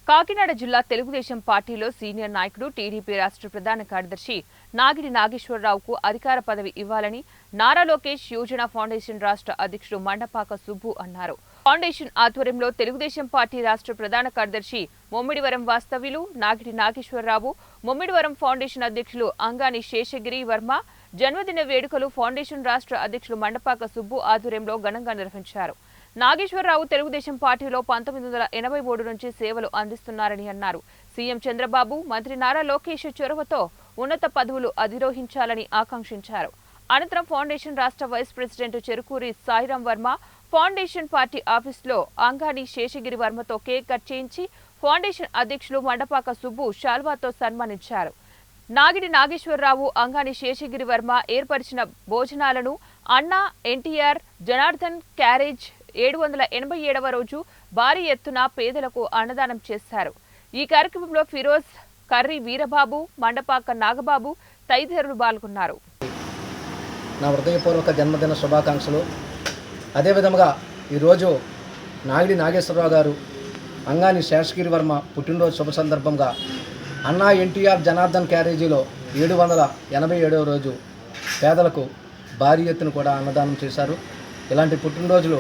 కాకినాడ జిల్లా తెలుగుదేశం పార్టీలో సీనియర్ నాయకుడు టీడీపీ రాష్ట్ర ప్రధాన కార్యదర్శి నాగిడి నాగేశ్వరరావుకు అధికార పదవి ఇవ్వాలని నారా లోకేష్ యోజన ఫౌండేషన్ రాష్ట్ర అధ్యక్షుడు మండపాక సుబ్బు అన్నారు. ఫౌండేషన్ ఆధ్వర్యంలో తెలుగుదేశం పార్టీ రాష్ట్ర ప్రధాన కార్యదర్శి ముమ్మిడివరం వాస్తవ్యులు నాగిడి నాగేశ్వరరావు, ముమ్మిడివరం ఫౌండేషన్ అధ్యక్షులు అంగాని శేషగిరి వర్మ జన్మదిన వేడుకలు ఫౌండేషన్ రాష్ట్ర అధ్యక్షులు మండపాక సుబ్బు ఆధ్వర్యంలో ఘనంగా నిర్వహించారు. నాగేశ్వరరావు తెలుగుదేశం పార్టీలో 1983 నుంచి సేవలు అందిస్తున్నారని అన్నారు. సీఎం చంద్రబాబు, మంత్రి నారా లోకేష్ చొరవతో ఉన్నత పదవులు అధిరోహించాలని ఆకాంక్షించారు. అనంతరం ఫౌండేషన్ రాష్ట్ర vice president Cherukuri Sairam Varma foundation party ఆఫీసులో అంగాని శేషగిరి వర్మతో కేక్ కట్ చేయించి ఫౌండేషన్ అధ్యక్షులు మండపాక సుబ్బు శాల్వాతో సన్మానించారు. నాగిడి నాగేశ్వరరావు, అంగాని శేషగిరి వర్మ ఏర్పరిచిన భోజనాలను అన్నా ఎన్టీఆర్ జనార్దన్ క్యారేజ్ 787వ రోజు భారీ ఎత్తున పేదలకు అన్నదానం చేశారు. ఈ కార్యక్రమంలో ఫిరోజ్, కర్రీ వీరబాబు, మండపాక నాగబాబు తదితరులు పాల్గొన్నారు. నా హృదయపూర్వక జన్మదిన శుభాకాంక్షలు. అదేవిధంగా ఈరోజు నాగిడి నాగేశ్వరరావు గారు అంగాని శేషగిరి వర్మ పుట్టినరోజు శుభ సందర్భంగా అన్నా ఎన్టీఆర్ జనార్దన్ క్యారేజీలో 787వ రోజు పేదలకు భారీ ఎత్తున కూడా అన్నదానం చేశారు. ఇలాంటి పుట్టినరోజులు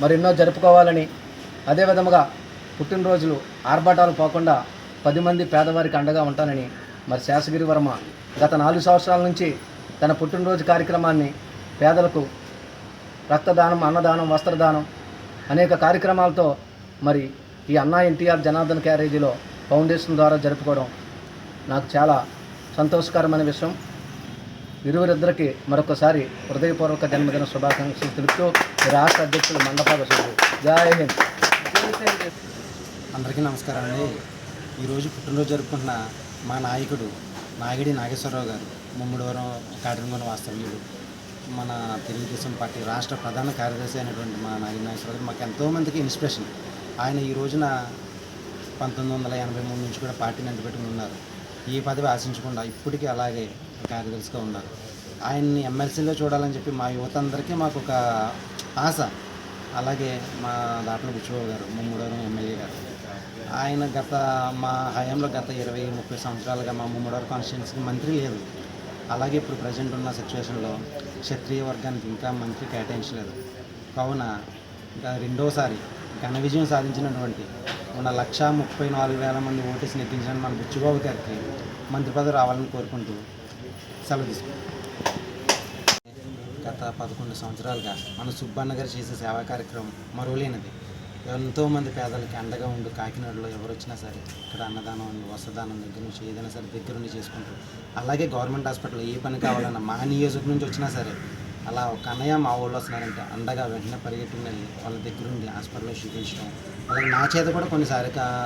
మరెన్నో జరుపుకోవాలని, అదేవిధంగా పుట్టినరోజులు ఆర్భాటాలు పోకుండా 10 మంది పేదవారికి అండగా ఉంటానని మరి శేషగిరి వర్మ గత 4 సంవత్సరాల నుంచి తన పుట్టినరోజు కార్యక్రమాన్ని పేదలకు రక్తదానం, అన్నదానం, వస్త్రదానం అనేక కార్యక్రమాలతో మరి ఈ అన్నా ఎన్టీఆర్ జనార్దన్ క్యారేజీలో ఫౌండేషన్ ద్వారా జరుపుకోవడం నాకు చాలా సంతోషకరమైన విషయం. ఇరువురిద్దరికి మరొకసారి హృదయపూర్వక జన్మదిన శుభాకాంక్షలు తెలుపుతూ రాష్ట్ర అధ్యక్షులు మండపాక సుబ్బు. జై హింద్. అందరికీ నమస్కారం అండి. ఈరోజు పుట్టినరోజు జరుపుకుంటున్న మా నాయకుడు నాగిడి నాగేశ్వరరావు గారు, ముమ్మిడివరం కాటన్గొన వాస్తవ్యులు, మన తెలుగుదేశం పార్టీ రాష్ట్ర ప్రధాన కార్యదర్శి అయినటువంటి మా నాగిడి నాగేశ్వరరావు గారు మాకు ఎంతోమందికి ఇన్స్పిరేషన్. ఆయన ఈ రోజున 1983 నుంచి కూడా పార్టీని అంటిపెట్టుకుని ఉన్నారు. ఈ పదవి ఆశించకుండా ఇప్పటికీ అలాగే కార్యదర్శిగా ఉన్నారు. ఆయన్ని ఎమ్మెల్సీలో చూడాలని చెప్పి మా యువత అందరికీ మాకు ఒక ఆశ. అలాగే మా దాపల బుచ్చిబాబు గారు, ముమ్మిడివరం ఎమ్మెల్యే గారు, ఆయన మా హయాంలో గత 20-30 సంవత్సరాలుగా మా ముమ్మిడివరం కాన్స్టిట్యున్సీకి మంత్రి లేదు. అలాగే ఇప్పుడు ప్రజెంట్ ఉన్న సిచ్యువేషన్లో క్షత్రియ వర్గానికి ఇంకా మంత్రి కేటాయించలేదు. కావున ఇంకా రెండోసారి ఘన విజయం సాధించినటువంటి ఉన్న 134,000 మంది ఓటేసి నెగ్గించిన మన బుచ్చిబాబు గారికి మంత్రి పదవి రావాలని కోరుకుంటూ సెలవు తీసుకుంటాం. గత 11 సంవత్సరాలుగా మన సుబ్బన్న గారు చేసే సేవా కార్యక్రమం మరువలేనిది. ఎంతోమంది పేదలకి అండగా ఉండు కాకినాడలో ఎవరు వచ్చినా సరే ఇక్కడ అన్నదానం, వస్త్రదానం దగ్గర నుంచి ఏదైనా సరే దగ్గరుండి చేసుకుంటూ, అలాగే గవర్నమెంట్ హాస్పిటల్లో ఏ పని కావాలన్నా మా నియోజకవర్గం నుంచి వచ్చినా సరే అలా ఒక అన్నయ్య మా ఊళ్ళో వస్తున్నారంటే అండగా వెంటనే పరిగెట్టుకుని వెళ్ళి వాళ్ళ దగ్గరుండి హాస్పిటల్లో చూపించడం, అలాగే నా చేత కూడా కొన్నిసారి